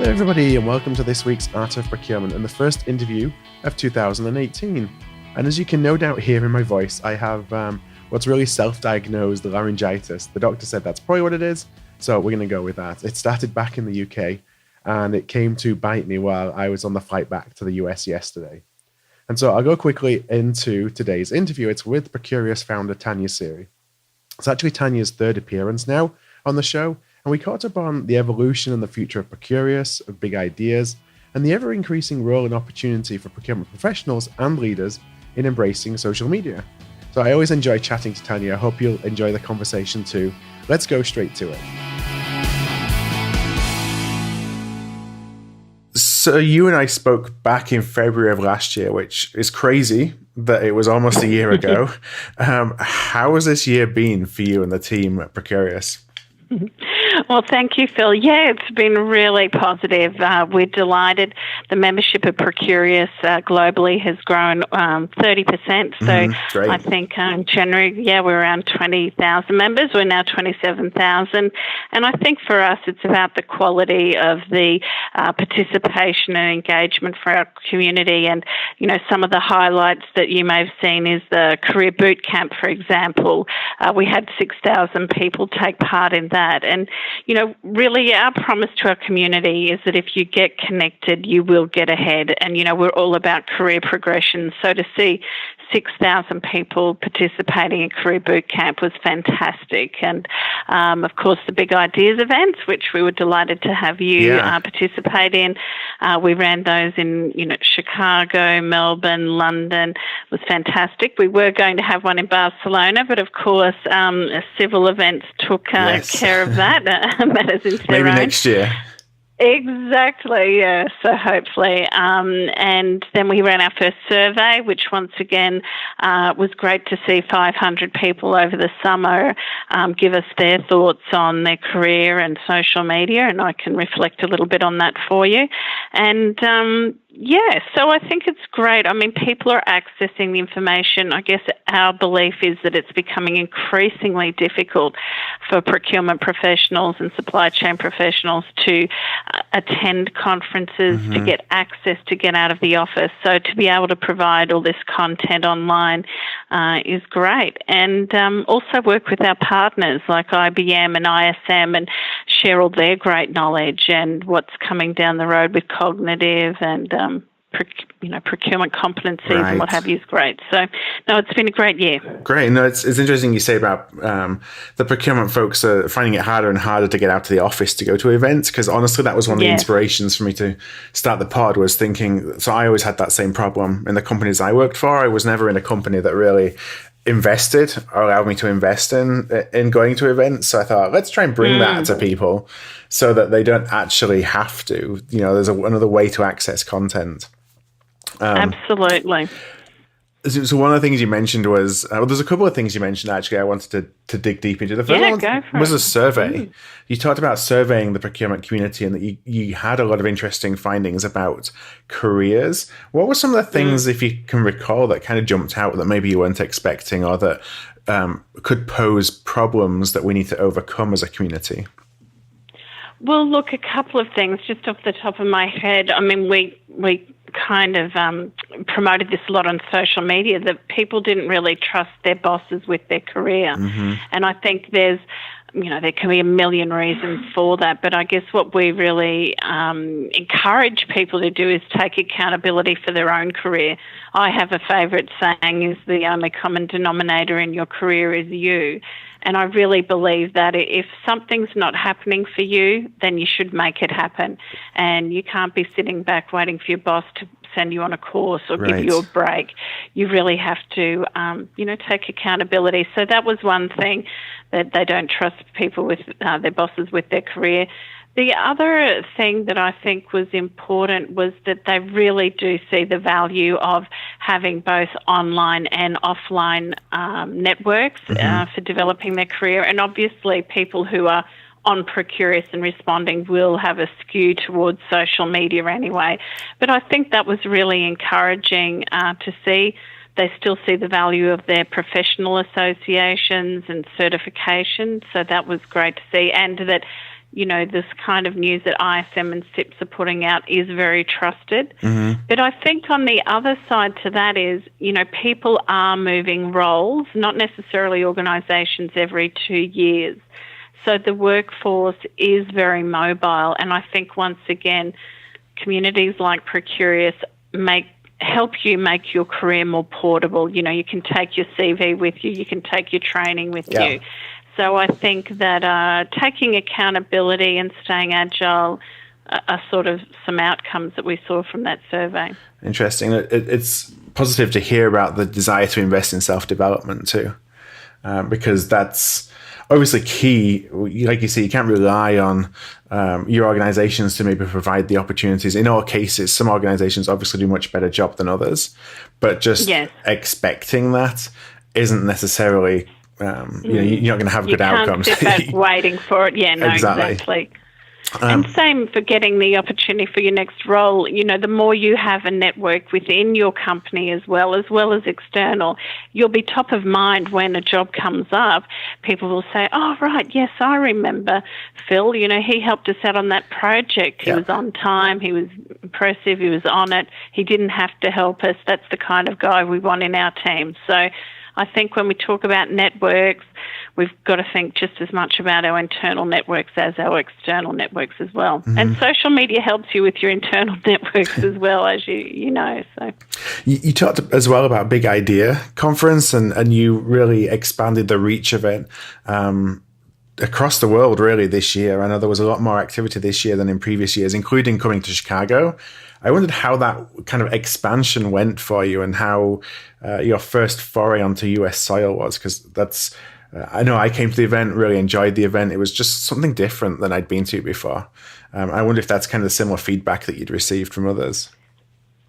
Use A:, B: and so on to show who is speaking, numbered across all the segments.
A: Hello everybody and welcome to this week's Art of Procurement and the first interview of 2018. And as you can no doubt hear in my voice, I have what's really self-diagnosed laryngitis. The doctor said that's probably what it is, so we're going to go with that. It started back in the UK and it came to bite me while I was on the flight back to the US yesterday. And so I'll go quickly into today's interview. It's with Procurious founder Tania Seary. It's actually Tania's third appearance now on the show, and we caught up on the evolution and the future of Procurious, of big ideas, and the ever-increasing role and opportunity for procurement professionals and leaders in embracing social media. So I always enjoy chatting to Tania. I hope you'll enjoy the conversation too. Let's go straight to it. So you and I spoke back in February of last year, which is crazy that it was almost a year ago. How has this year been for you and the team at Procurious?
B: Well, thank you, Phil. Yeah, it's been really positive. We're delighted. The membership of Procurious globally has grown 30%. So I think in January, we're around 20,000 members. We're now 27,000. And I think for us, it's about the quality of the participation and engagement for our community. And, you know, some of the highlights that you may have seen is the Career Boot Camp, for example. We had 6,000 people take part in that. And, you know, really our promise to our community is that if you get connected, you will get ahead. And, you know, we're all about career progression. So to see 6,000 people participating in Career Boot Camp was fantastic. And, of course, the Big Ideas events, which we were delighted to have you participate in. We ran those in, you know, Chicago, Melbourne, London. It was fantastic. We were going to have one in Barcelona, but, of course, civil events took care of that. Matters into
A: Maybe
B: their own.
A: next year.
B: Exactly, yeah. So hopefully. And then we ran our first survey, which once again was great to see 500 people over the summer give us their thoughts on their career and social media, and I can reflect a little bit on that for you. And so I think it's great. I mean, people are accessing the information. I guess our belief is that it's becoming increasingly difficult for procurement professionals and supply chain professionals to attend conferences, to get access, to get out of the office. So to be able to provide all this content online is great. And also work with our partners like IBM and ISM and share all their great knowledge and what's coming down the road with cognitive and procurement competencies and what have you is great. So, no, it's been a great year.
A: Great. No, it's interesting you say about the procurement folks are finding it harder and harder to get out to the office to go to events, because honestly, that was one of the inspirations for me to start the pod, was thinking, so I always had that same problem in the companies I worked for. I was never in a company that really invested or allowed me to invest in going to events. So I thought, let's try and bring that to people so that they don't actually have to. You know, there's another way to access content.
B: Absolutely.
A: So one of the things you mentioned was, there's a couple of things you mentioned actually I wanted to dig deep into. The first one was a survey. You talked about surveying the procurement community and that you had a lot of interesting findings about careers. What were some of the things, if you can recall, that kind of jumped out that maybe you weren't expecting or that could pose problems that we need to overcome as a community?
B: Well, look, a couple of things just off the top of my head. I mean, we kind of promoted this a lot on social media, that people didn't really trust their bosses with their career. And I think there can be a million reasons for that, but I guess what we really encourage people to do is take accountability for their own career. I have a favourite saying, is the only common denominator in your career is you. And I really believe that if something's not happening for you, then you should make it happen. And you can't be sitting back waiting for your boss to send you on a course or give you a break. You really have to, take accountability. So that was one thing, that they don't trust people with their bosses with their career. The other thing that I think was important was that they really do see the value of having both online and offline networks for developing their career. And obviously people who are on Procurious and responding will have a skew towards social media anyway. But I think that was really encouraging to see. They still see the value of their professional associations and certifications, so that was great to see. And that this kind of news that ISM and SIPs are putting out is very trusted. But I think on the other side to that is, people are moving roles, not necessarily organisations every 2 years. So the workforce is very mobile. And I think, once again, communities like Procurious help you make your career more portable. You can take your CV with you. You can take your training with you. So I think that taking accountability and staying agile are sort of some outcomes that we saw from that survey.
C: Interesting. It's positive to hear about the desire to invest in self-development too, because that's obviously key. Like you say, you can't rely on your organizations to maybe provide the opportunities. In all cases, some organizations obviously do a much better job than others, but just expecting that isn't necessarily, you're not going to have good outcomes.
B: You can't sit back waiting for it. Yeah, no, exactly. And same for getting the opportunity for your next role. The more you have a network within your company as well as external, you'll be top of mind when a job comes up. People will say, oh, right, yes, I remember Phil. He helped us out on that project. He was on time. He was impressive. He was on it. He didn't have to help us. That's the kind of guy we want in our team. So I think when we talk about networks, we've got to think just as much about our internal networks as our external networks as well. And social media helps you with your internal networks as well, as you know. So
C: you talked as well about Big Idea Conference, and you really expanded the reach of it across the world really this year. I know there was a lot more activity this year than in previous years, including coming to Chicago. I wondered how that kind of expansion went for you, and how your first foray onto US soil was, because that's, I know I came to the event, really enjoyed the event. It was just something different than I'd been to before. I wonder if that's kind of the similar feedback that you'd received from others.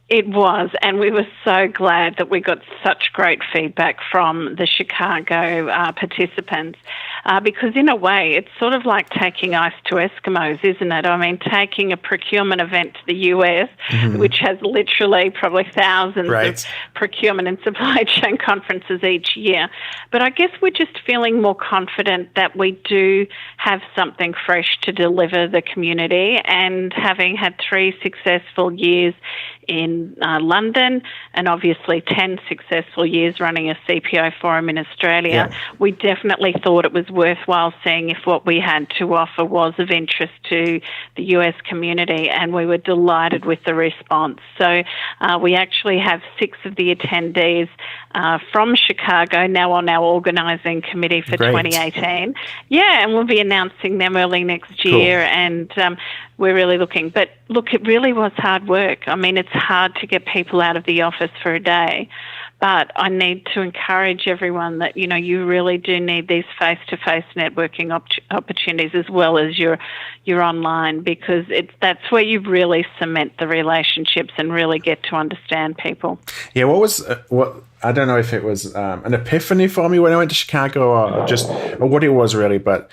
B: It was, and we were so glad that we got such great feedback from the Chicago participants, because in a way it's sort of like taking ice to Eskimos, isn't it? I mean, taking a procurement event to the US, which has literally probably thousands of procurement and supply chain conferences each year. But I guess we're just feeling more confident that we do have something fresh to deliver the community, and having had 3 successful years in London, and obviously 10 successful years running a CPO forum in Australia, we definitely thought it was worthwhile seeing if what we had to offer was of interest to the US community, and we were delighted with the response. So we actually have 6 of the attendees from Chicago now on our organising committee for 2018. Yeah, and we'll be announcing them early next year, and we're really looking. But look, it really was hard work. I mean, it's hard to get people out of the office for a day. But I need to encourage everyone that, you really do need these face-to-face networking opportunities as well as your online, because that's where you really cement the relationships and really get to understand people.
C: Yeah, what I don't know if it was an epiphany for me when I went to Chicago, or what it was really, but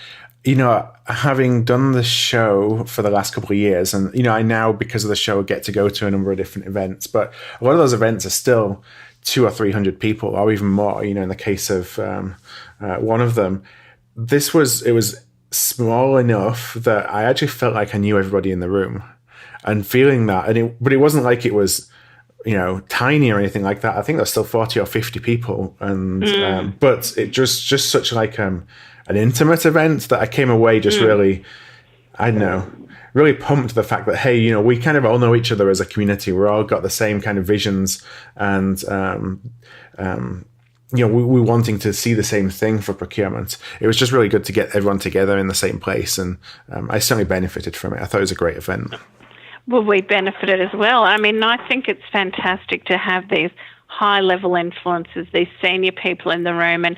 C: having done the show for the last couple of years, and I now, because of the show, get to go to a number of different events, but a lot of those events are still 200 or 300 people, or even more. In the case of one of them, it was small enough that I actually felt like I knew everybody in the room, and feeling that, but it wasn't like it was tiny or anything like that. I think there's still 40 or 50 people, and but it just such like an intimate event that I came away just really, I don't know, really pumped the fact that, hey, we kind of all know each other as a community. We're all got the same kind of visions, and we're wanting to see the same thing for procurement. It was just really good to get everyone together in the same place, and I certainly benefited from it. I thought it was a great event.
B: Well, we benefited as well. I mean, I think it's fantastic to have these high-level influencers, these senior people in the room, and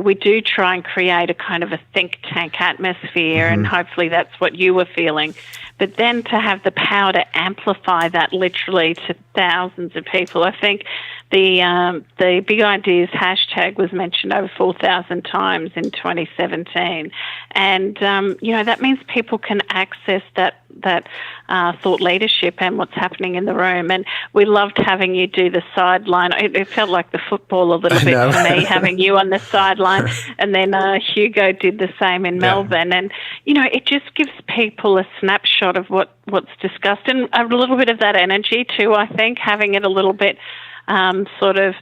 B: we do try and create a kind of a think tank atmosphere, and hopefully that's what you were feeling. But then to have the power to amplify that literally to thousands of people, I think the Big Ideas hashtag was mentioned over 4,000 times in 2017, and that means people can access that thought leadership and what's happening in the room. And we loved having you do the sideline. It felt like the football a little bit for me, having you on the sideline, and then Hugo did the same in Melbourne. And it just gives people a snapshot of what's discussed, and a little bit of that energy too. I think having it a little bit sort of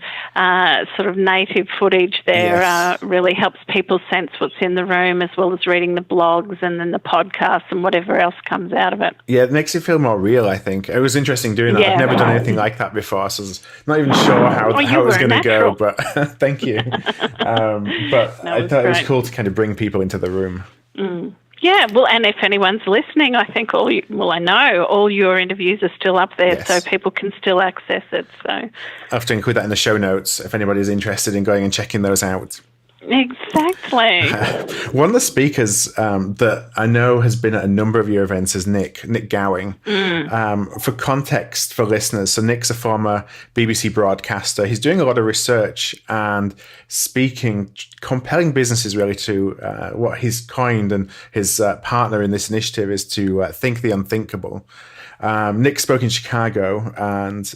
B: native footage there really helps people sense what's in the room, as well as reading the blogs and then the podcasts and whatever else comes out of it.
C: Yeah, it makes you feel more real, I think. It was interesting doing that. I've never done anything like that before, so I was not even sure how it was going to go, but thank you. But I thought it was cool to kind of bring people into the room.
B: Yeah, well, and if anyone's listening, I think I know all your interviews are still up there, so people can still access it. So
C: I'll have to include that in the show notes if anybody's interested in going and checking those out.
B: Exactly.
C: One of the speakers that I know has been at a number of your events is Nick Gowing. For context for listeners, so Nick's a former BBC broadcaster. He's doing a lot of research and speaking, compelling businesses really to what he's coined, and his partner in this initiative is to think the unthinkable. Nick spoke in Chicago, and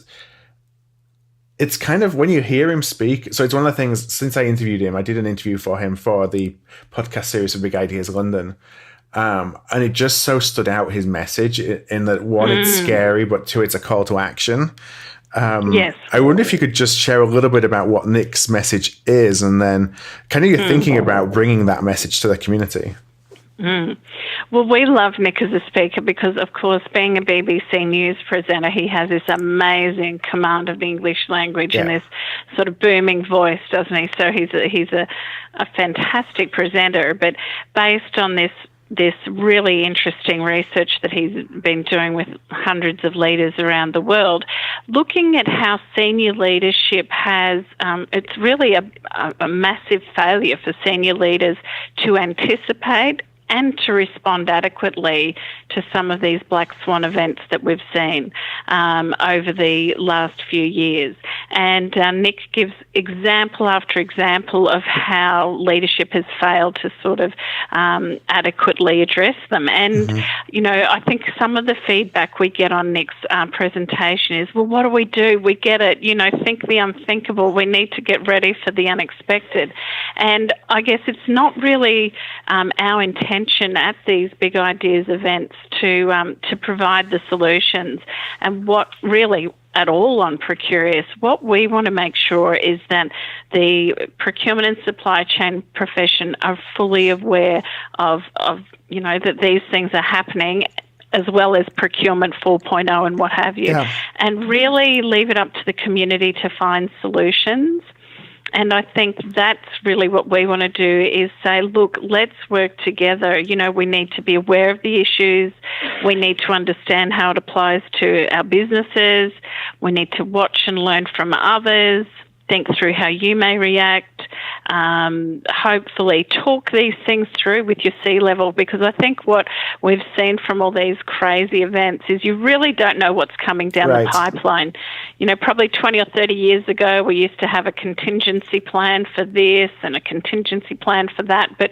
C: it's kind of, when you hear him speak, so it's one of the things, since I interviewed him, I did an interview for him for the podcast series of Big Ideas London. And it just so stood out, his message, in that, one, it's scary, but two, it's a call to action. Yes. I wonder if you could just share a little bit about what Nick's message is, and then kind of your thinking about bringing that message to the community.
B: Well, we love Nick as a speaker because, of course, being a BBC News presenter, he has this amazing command of the English language and this sort of booming voice, doesn't he? So he's a fantastic presenter. But based on this really interesting research that he's been doing with hundreds of leaders around the world, looking at how senior leadership has, it's really a massive failure for senior leaders to anticipate and to respond adequately to some of these black swan events that we've seen over the last few years. And Nick gives example after example of how leadership has failed to sort of adequately address them. And, I think some of the feedback we get on Nick's presentation is, well, what do? We get it, think the unthinkable. We need to get ready for the unexpected. And I guess it's not really our intention at these Big Ideas events to provide the solutions, and what really at all on Procurious, what we want to make sure is that the procurement and supply chain profession are fully aware of that these things are happening, as well as Procurement 4.0 and what have you, and really leave it up to the community to find solutions. And I think that's really what we want to do, is say, look, let's work together. We need to be aware of the issues. We need to understand how it applies to our businesses. We need to watch and learn from others, think through how you may react, hopefully talk these things through with your C-level, because I think what we've seen from all these crazy events is you really don't know what's coming down the pipeline. Probably 20 or 30 years ago, we used to have a contingency plan for this and a contingency plan for that, but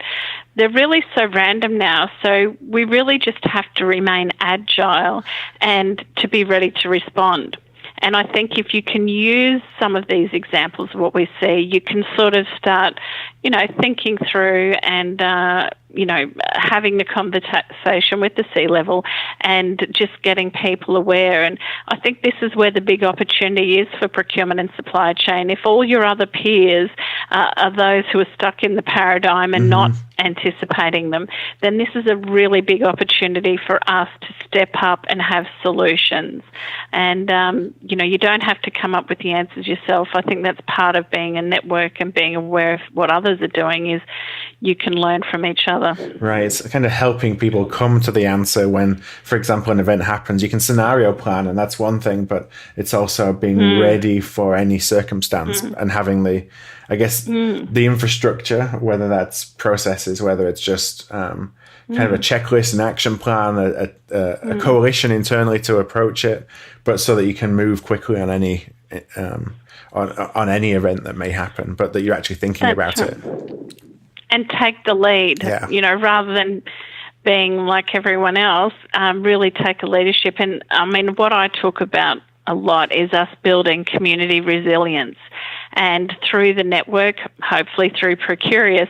B: they're really so random now. So we really just have to remain agile and to be ready to respond. And I think if you can use some of these examples of what we see, you can sort of start, thinking through and, having the conversation with the C-level and just getting people aware. And I think this is where the big opportunity is for procurement and supply chain. If all your other peers are those who are stuck in the paradigm and not anticipating them, then this is a really big opportunity for us to step up and have solutions. And, you don't have to come up with the answers yourself. I think that's part of being a network and being aware of what others are doing, is you can learn from each other.
C: Right. It's kind of helping people come to the answer when, for example, an event happens. You can scenario plan, and that's one thing, but it's also being ready for any circumstance and having the infrastructure, whether that's processes, whether it's just kind of a checklist, an action plan, a coalition internally to approach it, but so that you can move quickly on any on any event that may happen, but that you're actually thinking about it.
B: And take the lead, rather than being like everyone else, really take a leadership. And I mean, what I talk about a lot is us building community resilience. And through the network, hopefully through Procurious,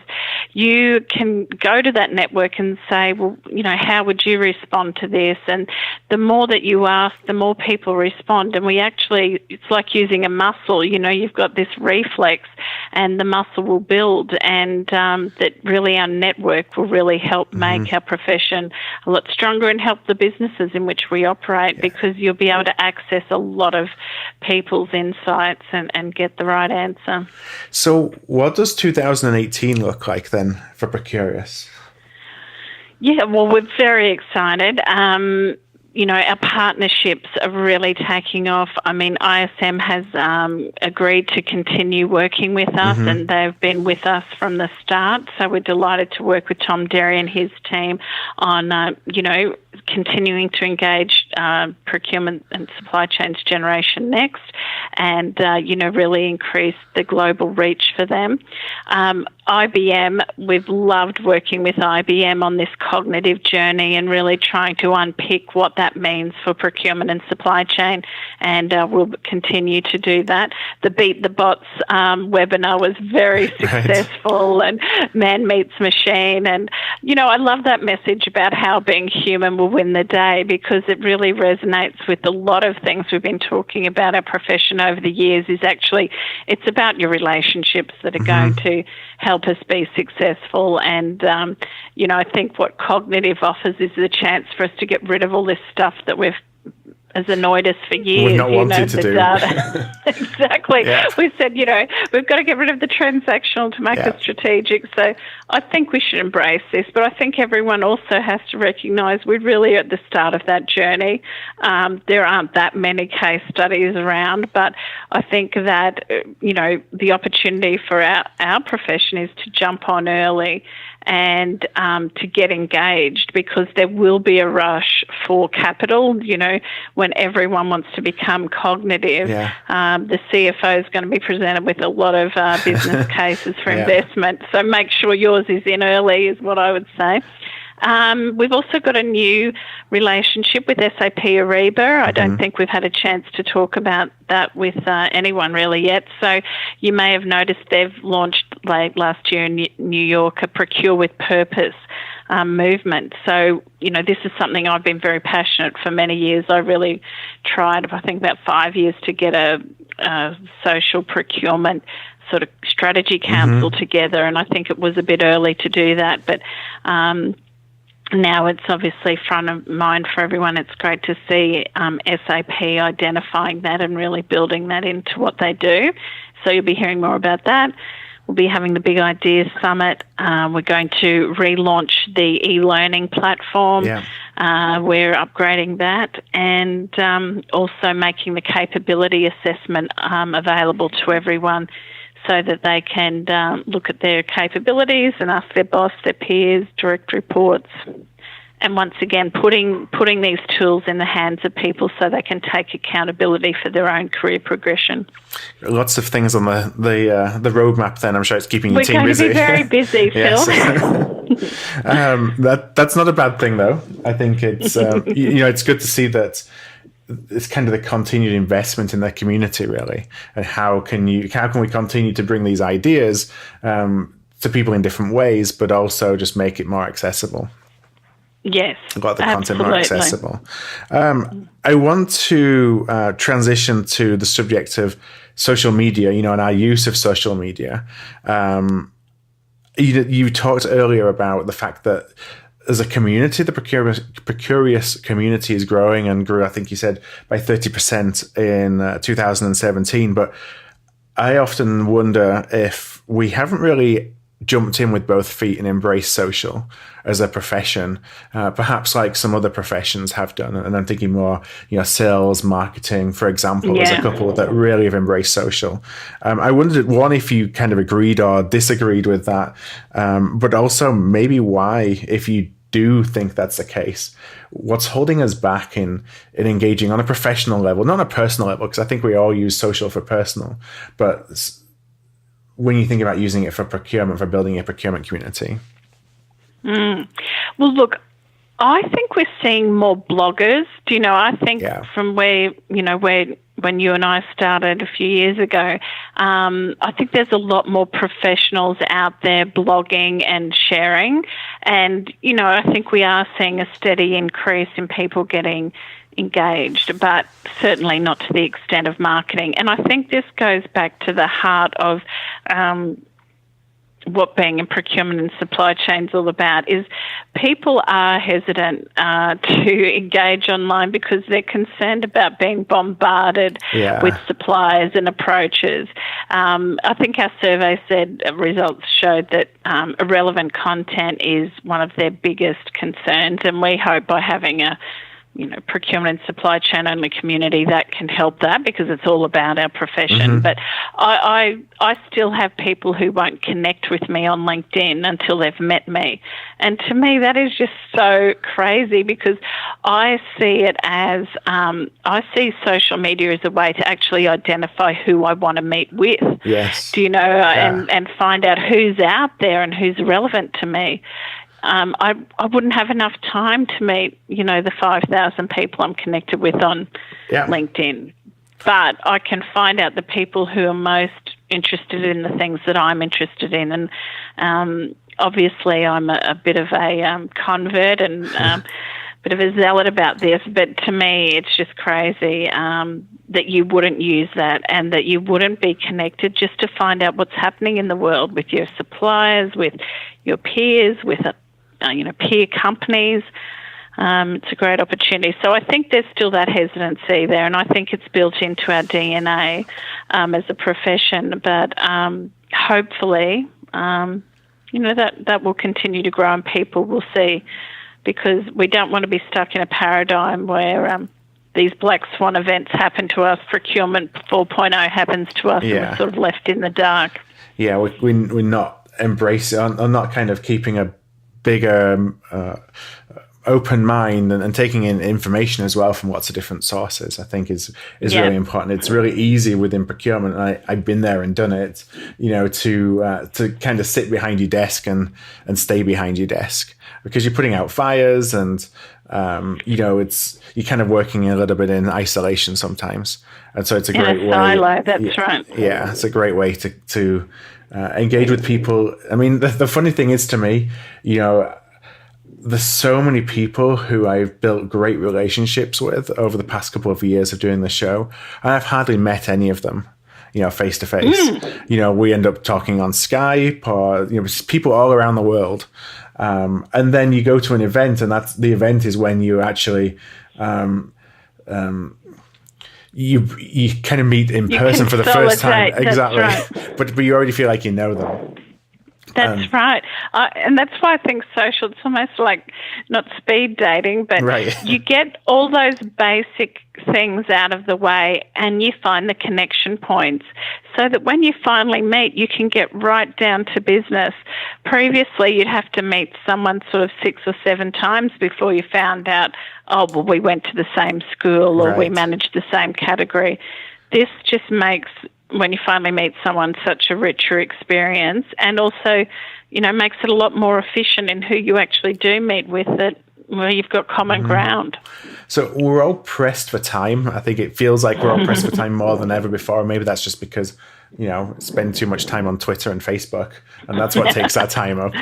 B: you can go to that network and say, well, how would you respond to this? And the more that you ask, the more people respond. And it's like using a muscle, you've got this reflex and the muscle will build. And that really our network will really help make our profession a lot stronger and help the businesses in which we operate, because you'll be able to access a lot of people's insights and get the right answer.
C: So what does 2018 look like then for Procurious?
B: Yeah, well, we're very excited. Our partnerships are really taking off. I mean, ISM has agreed to continue working with us, and they've been with us from the start. So we're delighted to work with Tom Derry and his team on, continuing to engage procurement and supply chains generation next, and really increase the global reach for them. IBM, we've loved working with IBM on this cognitive journey and really trying to unpick what that means for procurement and supply chain, and we'll continue to do that. The Beat the Bots webinar was very successful, and man meets machine, and I love that message about how being human will win the day, because it really resonates with a lot of things we've been talking about our profession over the years. It's about your relationships that are going to help us be successful. And, I think what cognitive offers is the chance for us to get rid of all this stuff that has annoyed us for years.
C: We've not wanted to do.
B: Data. Exactly.
C: Yeah.
B: We said, we've got to get rid of the transactional to make us strategic. So I think we should embrace this. But I think everyone also has to recognise we're really at the start of that journey. There aren't that many case studies around, but I think that, the opportunity for our profession is to jump on early and to get engaged, because there will be a rush for capital, when everyone wants to become cognitive. The CFO is going to be presented with a lot of business cases for investment. So make sure yours is in early is what I would say. We've also got a new relationship with SAP Ariba. I don't think we've had a chance to talk about that with anyone really yet. So you may have noticed they've launched late last year in New York a Precure with Purpose movement. So, this is something I've been very passionate for many years. I really tried, I think, about 5 years to get a social procurement sort of strategy council together, and I think it was a bit early to do that, but now it's obviously front of mind for everyone. It's great to see SAP identifying that and really building that into what they do. So you'll be hearing more about that. We'll be having the Big Ideas Summit. We're going to relaunch the e-learning platform. We're upgrading that, and also making the capability assessment available to everyone, so that they can look at their capabilities and ask their boss, their peers, direct reports. And once again, putting these tools in the hands of people so they can take accountability for their own career progression.
C: Lots of things on the roadmap then. I'm sure it's keeping your team busy.
B: We're going to be very busy, Phil.
C: That's not a bad thing, though. I think it's, it's good to see that it's kind of the continued investment in the community, really, and how can we continue to bring these ideas to people in different ways, but also just make it more accessible.
B: Yes,
C: a lot of the content more accessible. I want to transition to the subject of social media, and our use of social media. You talked earlier about the fact that as a community, the Procurious community is growing and grew, I think you said, by 30% in 2017. But I often wonder if we haven't really jumped in with both feet and embraced social as a profession, perhaps like some other professions have done. And I'm thinking more, sales, marketing, for example, as a couple that really have embraced social. I wondered, one, if you kind of agreed or disagreed with that, but also maybe why, if you do think that's the case, what's holding us back in engaging on a professional level, not on a personal level, because I think we all use social for personal, but when you think about using it for procurement, for building a procurement community?
B: Well, look, I think we're seeing more bloggers. Do you know, I think from where when you and I started a few years ago, I think there's a lot more professionals out there blogging and sharing. And, you know, I think we are seeing a steady increase in people getting engaged, but certainly not to the extent of marketing. And I think this goes back to the heart of what being in procurement and supply chain is all about, is people are hesitant to engage online because they're concerned about being bombarded with suppliers and approaches. I think our survey said results showed that irrelevant content is one of their biggest concerns, and we hope by having a procurement and supply chain only community that can help that, because it's all about our profession. But I still have people who won't connect with me on LinkedIn until they've met me. And to me, that is just so crazy, because I see it as, I see social media as a way to actually identify who I want to meet with.
C: Yes.
B: Do you know, and find out who's out there and who's relevant to me. I wouldn't have enough time to meet, the 5,000 people I'm connected with on LinkedIn. But I can find out the people who are most interested in the things that I'm interested in. And obviously I'm a bit of a convert and a bit of a zealot about this. But to me, it's just crazy that you wouldn't use that, and that you wouldn't be connected just to find out what's happening in the world with your suppliers, with your peers, with peer companies. It's a great opportunity. So I think there's still that hesitancy there, and I think it's built into our DNA as a profession. But hopefully, that will continue to grow, and people will see, because we don't want to be stuck in a paradigm where these black swan events happen to us, procurement 4.0 happens to us, and we're sort of left in the dark.
C: Yeah, we're not embracing, or not kind of keeping a bigger open mind and taking in information as well from lots of different sources, I think is really important. It's really easy within procurement, and I've been there and done it, to kind of sit behind your desk and stay behind your desk, because you're putting out fires, and you're kind of working a little bit in isolation sometimes. And so it's a great way.
B: Silo, that's right.
C: Yeah, it's a great way to engage with people. I mean, the funny thing is, to me, there's so many people who I've built great relationships with over the past couple of years of doing the show, and I've hardly met any of them, face to face. We end up talking on Skype, or people all around the world. And then you go to an event, and the event is when you actually you kind of meet in person for the first time. Exactly. Right. But you already feel like you know them.
B: That's right. And that's why I think social, it's almost like not speed dating, but you get all those basic things out of the way, and you find the connection points, so that when you finally meet, you can get right down to business. Previously, you'd have to meet someone sort of 6 or 7 times before you found out, we went to the same school, or we managed the same category. This just makes, when you finally meet someone, such a richer experience, and also, makes it a lot more efficient in who you actually do meet with, where you've got common ground. So
C: we're all pressed for time. I think it feels like we're all pressed for time more than ever before. Maybe that's just because, spend too much time on Twitter and Facebook, and that's what takes our time up.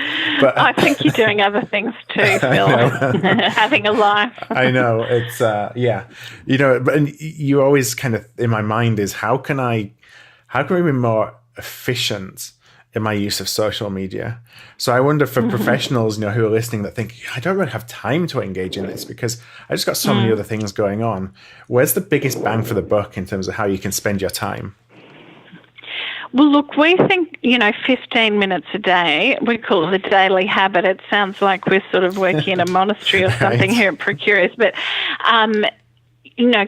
C: But
B: I think you're doing other things too, Phil. Having a life.
C: I know. It's, but you always kind of, in my mind, is how can we be more efficient in my use of social media? So I wonder, for professionals, who are listening, that think, I don't really have time to engage in this because I just got so many other things going on. Where's the biggest bang for the buck in terms of how you can spend your time?
B: Well, look, we think, 15 minutes a day, we call it the daily habit. It sounds like we're sort of working in a monastery or something here at Procurious, but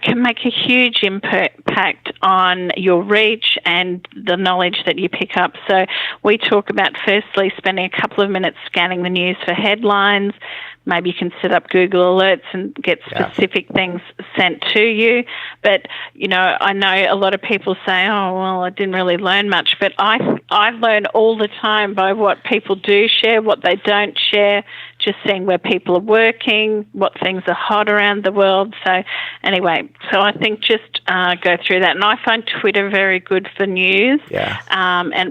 B: can make a huge impact on your reach and the knowledge that you pick up. So we talk about, firstly, spending a couple of minutes scanning the news for headlines, maybe you can set up Google Alerts and get specific things sent to you. But, I know a lot of people say, oh, well, I didn't really learn much. But I learn all the time by what people do share, what they don't share, just seeing where people are working, what things are hot around the world. So anyway, I think just go through that. And I find Twitter very good for news.
C: Yeah.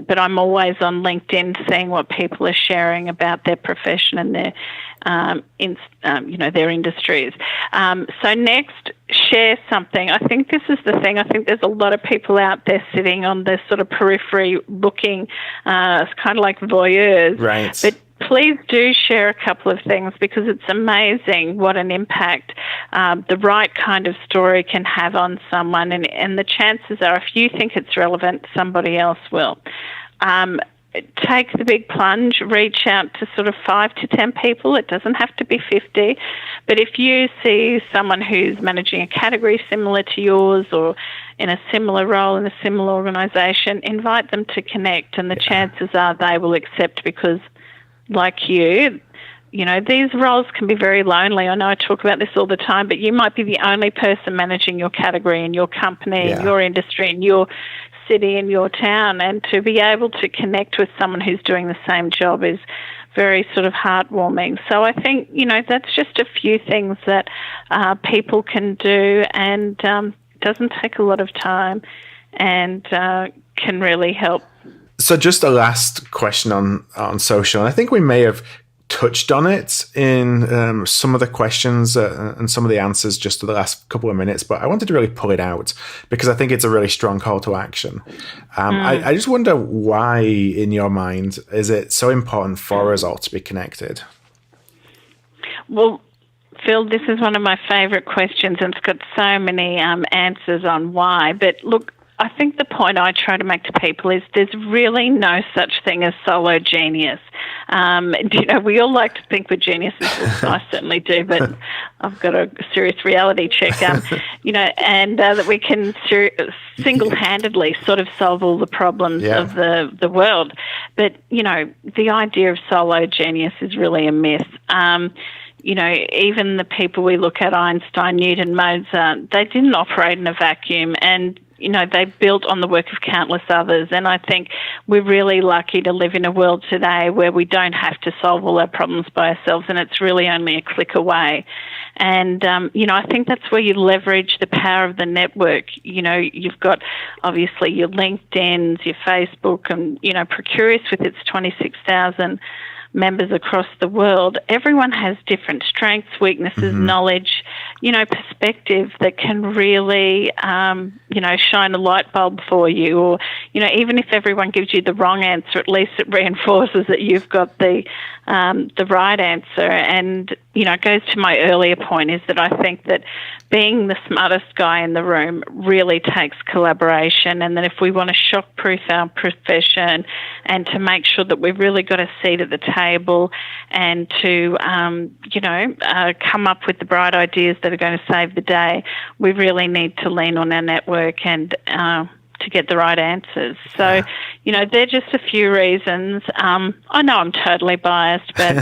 B: But I'm always on LinkedIn seeing what people are sharing about their profession and their their industries. So next, share something. I think this is the thing. I think there's a lot of people out there sitting on this sort of periphery looking, it's kind of like voyeurs.
C: Right.
B: But please do share a couple of things, because it's amazing what an impact the right kind of story can have on someone. And the chances are, if you think it's relevant, somebody else will. Take the big plunge, reach out to sort of 5 to 10 people. It doesn't have to be 50. But if you see someone who's managing a category similar to yours or in a similar role in a similar organisation, invite them to connect, and the chances are they will accept, because like you, these roles can be very lonely. I know I talk about this all the time, but you might be the only person managing your category in your company, in your industry, in your city, in your town, and to be able to connect with someone who's doing the same job is very sort of heartwarming. So I think, that's just a few things that people can do, and doesn't take a lot of time, and can really help.
C: So just a last question on social. And I think we may have touched on it in some of the questions and some of the answers just to the last couple of minutes, but I wanted to really pull it out because I think it's a really strong call to action. I just wonder why, in your mind, is it so important for us all to be connected?
B: Well, Phil, this is one of my favourite questions, and it's got so many answers on why. But look, I think the point I try to make to people is there's really no such thing as solo genius. We all like to think we're geniuses. I certainly do, but I've got a serious reality check. And that we can single-handedly sort of solve all the problems of the world. But, the idea of solo genius is really a myth. Even the people we look at, Einstein, Newton, Mozart, they didn't operate in a vacuum, and they built on the work of countless others. And I think we're really lucky to live in a world today where we don't have to solve all our problems by ourselves, and it's really only a click away. And, I think that's where you leverage the power of the network. You've got obviously your LinkedIns, your Facebook, and, Procurious with its 26,000 members across the world. Everyone has different strengths, weaknesses, knowledge, perspective that can really, shine a light bulb for you. Or, even if everyone gives you the wrong answer, at least it reinforces that you've got the right answer. And, it goes to my earlier point, is that I think that being the smartest guy in the room really takes collaboration. And that if we want to shock-proof our profession and to make sure that we've really got a seat at the table and to, come up with the bright ideas that are going to save the day, we really need to lean on our network and to get the right answers. So, they're just a few reasons. I know I'm totally biased, but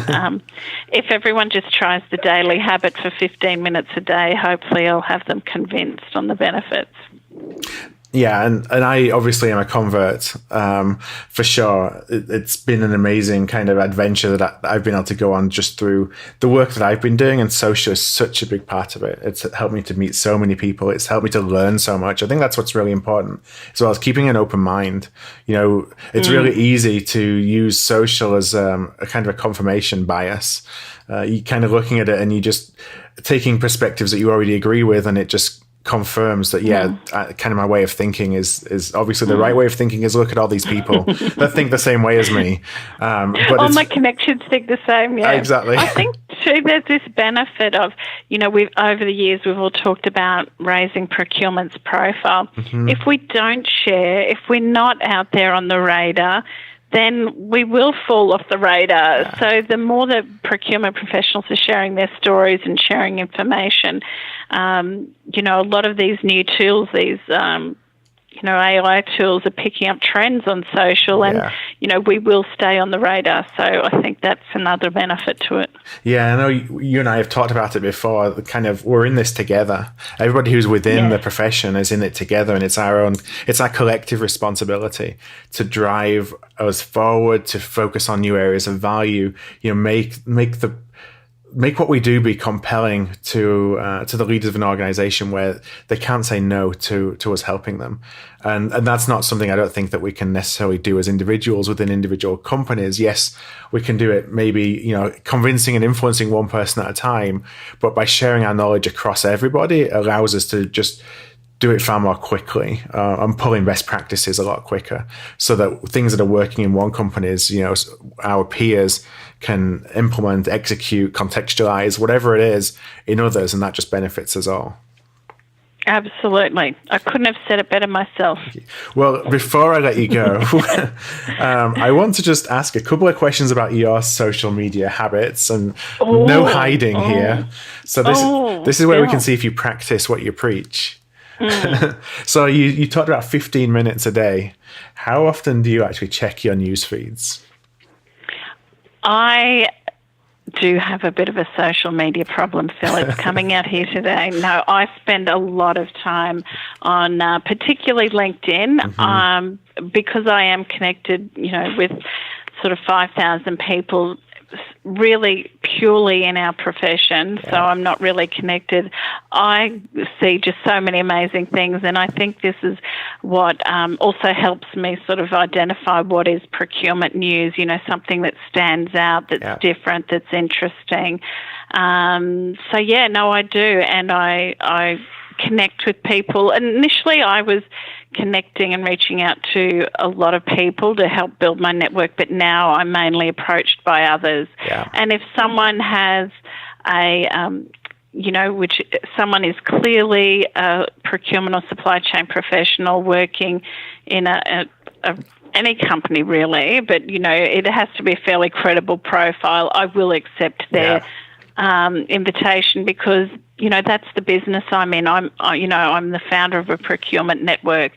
B: if everyone just tries the daily habit for 15 minutes a day, hopefully I'll have them convinced on the benefits.
C: Yeah, and I obviously am a convert, for sure. It's been an amazing kind of adventure that I've been able to go on just through the work that I've been doing, and social is such a big part of it. It's helped me to meet so many people. It's helped me to learn so much. I think that's what's really important, as well as keeping an open mind. It's really easy to use social as a kind of a confirmation bias. You kind of looking at it and you just taking perspectives that you already agree with, and it just confirms that kind of my way of thinking is obviously the right way of thinking is look at all these people that think the same way as me, but
B: all my connections think the same.
C: Exactly.
B: I think too there's this benefit of we've over the years we've all talked about raising Procurement's profile. If we don't share, if we're not out there on the radar, then we will fall off the radar. So the more that procurement professionals are sharing their stories and sharing information, a lot of these new tools, these AI tools are picking up trends on social, and we will stay on the radar. So I think that's another benefit to it.
C: Yeah, I know you and I have talked about it before. Kind of, we're in this together. Everybody who's within the profession is in it together, and it's our collective responsibility to drive us forward, to focus on new areas of value. Make what we do be compelling to the leaders of an organization, where they can't say no to us helping them. And that's not something I don't think that we can necessarily do as individuals within individual companies. Yes, we can do it maybe, convincing and influencing one person at a time, but by sharing our knowledge across everybody, it allows us to just do it far more quickly and pull in best practices a lot quicker, so that things that are working in one company is, our peers can implement, execute, contextualize, whatever it is in others, and that just benefits us all.
B: Absolutely. I couldn't have said it better myself.
C: Well, before I let you go, I want to just ask a couple of questions about your social media habits, and no hiding here. So this is where we can see if you practice what you preach. So you talked about 15 minutes a day. How often do you actually check your news feeds?
B: I do have a bit of a social media problem, Phil. It's coming out here today. No, I spend a lot of time on particularly LinkedIn because I am connected, with sort of 5,000 people really purely in our profession, so I'm not really connected. I see just so many amazing things, and I think this is what also helps me sort of identify what is procurement news, something that stands out, that's different, that's interesting. I do, and I connect with people. And initially I was connecting and reaching out to a lot of people to help build my network, but now I'm mainly approached by others. Yeah. And if someone has someone is clearly a procurement or supply chain professional working in any company really, but, it has to be a fairly credible profile, I will accept their invitation, because that's the business I'm in. I'm the founder of a procurement network,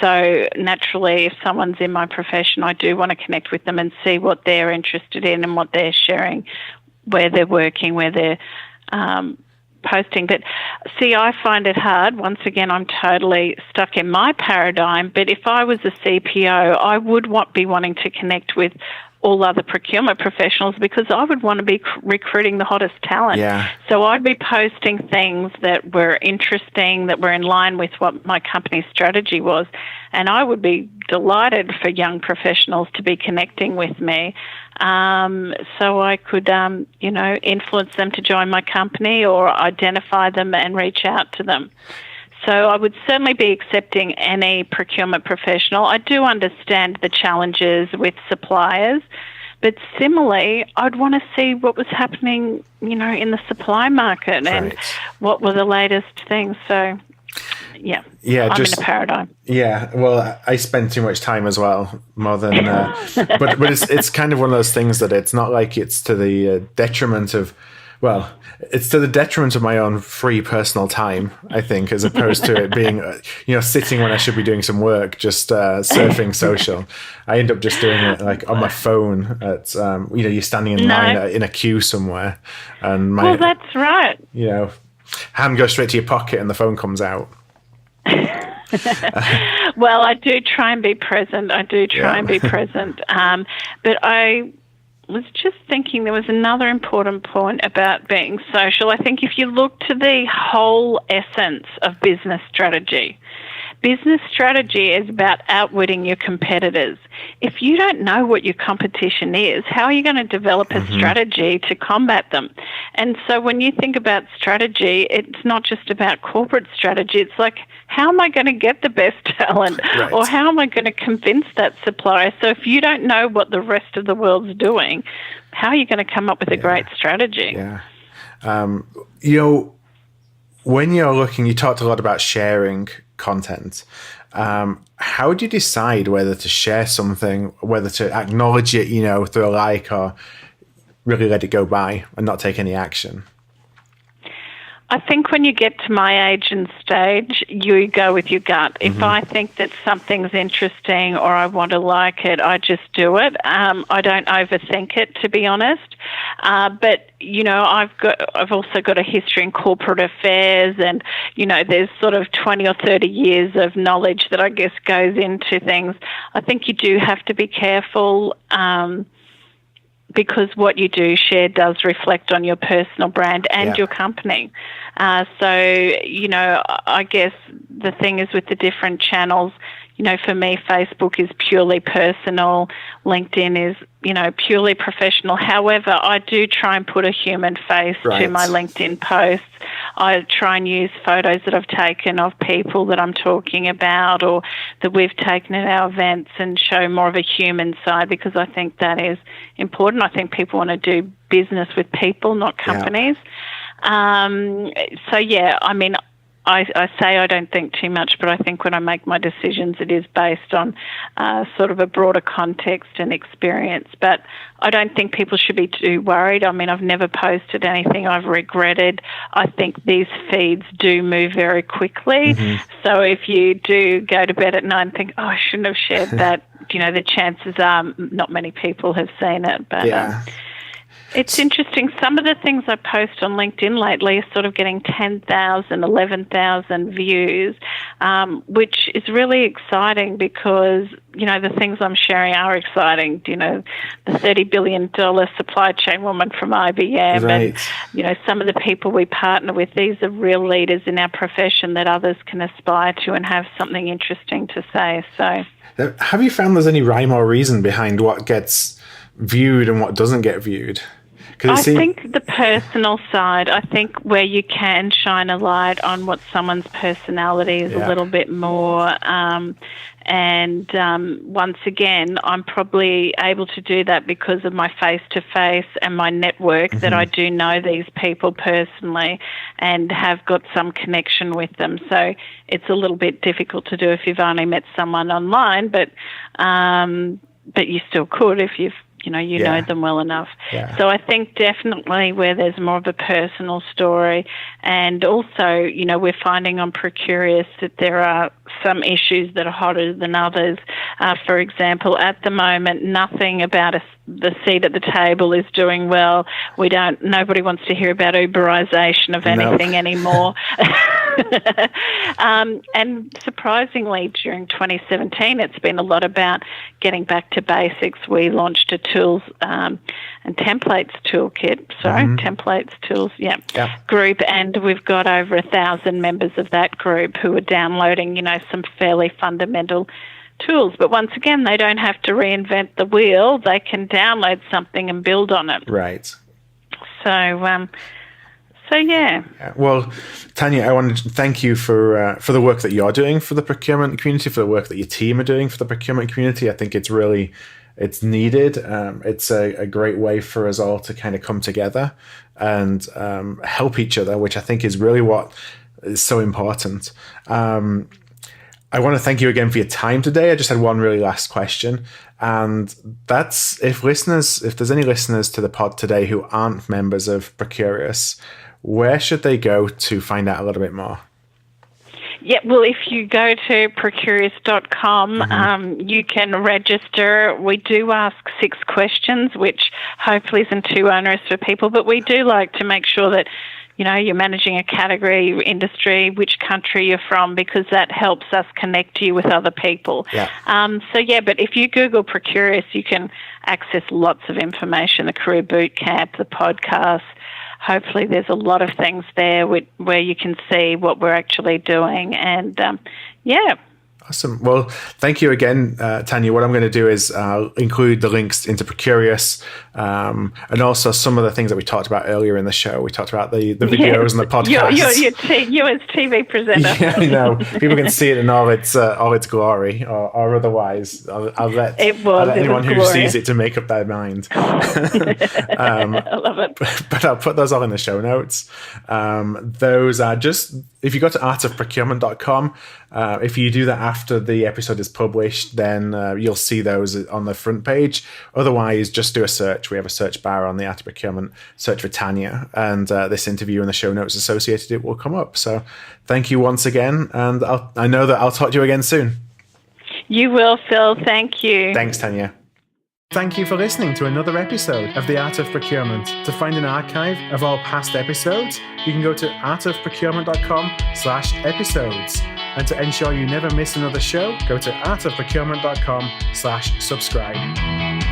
B: so naturally, if someone's in my profession, I do want to connect with them and see what they're interested in and what they're sharing, where they're working, where they're posting. But see, I find it hard. Once again, I'm totally stuck in my paradigm. But if I was a CPO, I would be wanting to connect with all other procurement professionals, because I would want to be recruiting the hottest talent. Yeah. So I'd be posting things that were interesting, that were in line with what my company's strategy was. And I would be delighted for young professionals to be connecting with me, so I could, influence them to join my company or identify them and reach out to them. So I would certainly be accepting any procurement professional. I do understand the challenges with suppliers, but similarly, I'd want to see what was happening, in the supply market and what were the latest things. So, I'm in a paradigm.
C: Yeah, well, I spend too much time as well, more than, but it's kind of one of those things that it's not like it's to the detriment of. Well, it's to the detriment of my own free personal time, I think, as opposed to it being, sitting when I should be doing some work, just surfing social. I end up just doing it like on my phone at, you're standing in line in a queue somewhere. And
B: well, that's right.
C: Hand goes straight to your pocket and the phone comes out.
B: Well, I do try and be present. But I was just thinking there was another important point about being social. I think if you look to the whole essence of business strategy is about outwitting your competitors. If you don't know what your competition is, how are you going to develop a strategy to combat them? And so when you think about strategy, it's not just about corporate strategy. It's like, how am I going to get the best talent? Right. Or how am I going to convince that supplier? So if you don't know what the rest of the world's doing, how are you going to come up with a great strategy?
C: Yeah. When you're looking, you talked a lot about sharing content. How do you decide whether to share something, whether to acknowledge it, through a like, or really let it go by and not take any action?
B: I think when you get to my age and stage, you go with your gut. If I think that something's interesting or I want to like it, I just do it. I don't overthink it, to be honest. But I've also got a history in corporate affairs, and there's sort of 20 or 30 years of knowledge that I guess goes into things. I think you do have to be careful. Because what you do share does reflect on your personal brand and your company. I guess the thing is with the different channels, for me, Facebook is purely personal. LinkedIn is, purely professional. However, I do try and put a human face to my LinkedIn posts. I try and use photos that I've taken of people that I'm talking about or that we've taken at our events and show more of a human side, because I think that is important. I think people want to do business with people, not companies. I say I don't think too much, but I think when I make my decisions, it is based on sort of a broader context and experience. But I don't think people should be too worried. I mean, I've never posted anything I've regretted. I think these feeds do move very quickly. So if you do go to bed at night and think, oh, I shouldn't have shared that, the chances are not many people have seen it. But it's interesting. Some of the things I post on LinkedIn lately are sort of getting 10,000, 11,000 views, which is really exciting because, the things I'm sharing are exciting. The $30 billion supply chain woman from IBM and, some of the people we partner with, these are real leaders in our profession that others can aspire to and have something interesting to say. So,
C: have you found there's any rhyme or reason behind what gets viewed and what doesn't get viewed?
B: I think the personal side, I think where you can shine a light on what someone's personality is a little bit more. Once again, I'm probably able to do that because of my face-to-face and my network, that I do know these people personally and have got some connection with them. So it's a little bit difficult to do if you've only met someone online, but you still could if you've know them well enough. So I think definitely where there's more of a personal story, and also, we're finding on Procurious that there are some issues that are hotter than others. For example, at the moment, nothing about the seat at the table is doing well. Nobody wants to hear about Uberization of anything anymore. And surprisingly, during 2017, it's been a lot about getting back to basics. We launched a tools and templates toolkit, templates tools, group, and we've got over 1,000 members of that group who are downloading, some fairly fundamental tools. But once again, they don't have to reinvent the wheel. They can download something and build on it.
C: Right.
B: So yeah.
C: Well, Tania, I want to thank you for the work that you're doing for the procurement community, for the work that your team are doing for the procurement community. I think it's needed. It's a great way for us all to kind of come together and help each other, which I think is really what is so important. I want to thank you again for your time today. I just had one really last question, and that's if there's any listeners to the pod today who aren't members of Procurious, where should they go to find out a little bit more?
B: Yeah, well, if you go to procurious.com, you can register. We do ask 6 questions, which hopefully isn't too onerous for people, but we do like to make sure that you're managing a category, industry, which country you're from, because that helps us connect you with other people. But if you Google Procurious, you can access lots of information, the Career Bootcamp, the podcast. Hopefully there's a lot of things there where you can see what we're actually doing. And,
C: Awesome. Well, thank you again, Tania. What I'm going to do is include the links into Procurious and also some of the things that we talked about earlier in the show. We talked about the videos and the podcasts.
B: You as TV presenter.
C: People can see it in all its glory, or otherwise. I'll let anyone who sees it to make up their mind.
B: I love it.
C: But I'll put those all in the show notes. Those are just, if you go to artofprocurement.com, if you do that after the episode is published, then you'll see those on the front page. Otherwise, just do a search. We have a search bar on the Art of Procurement. Search for Tania, and this interview and the show notes associated it will come up. So thank you once again, and I know that I'll talk to you again soon. You will, Phil. Thank you. Thanks, Tania. Thank you for listening to another episode of The Art of Procurement. To find an archive of all past episodes, you can go to artofprocurement.com/episodes. And to ensure you never miss another show, go to artofprocurement.com/subscribe.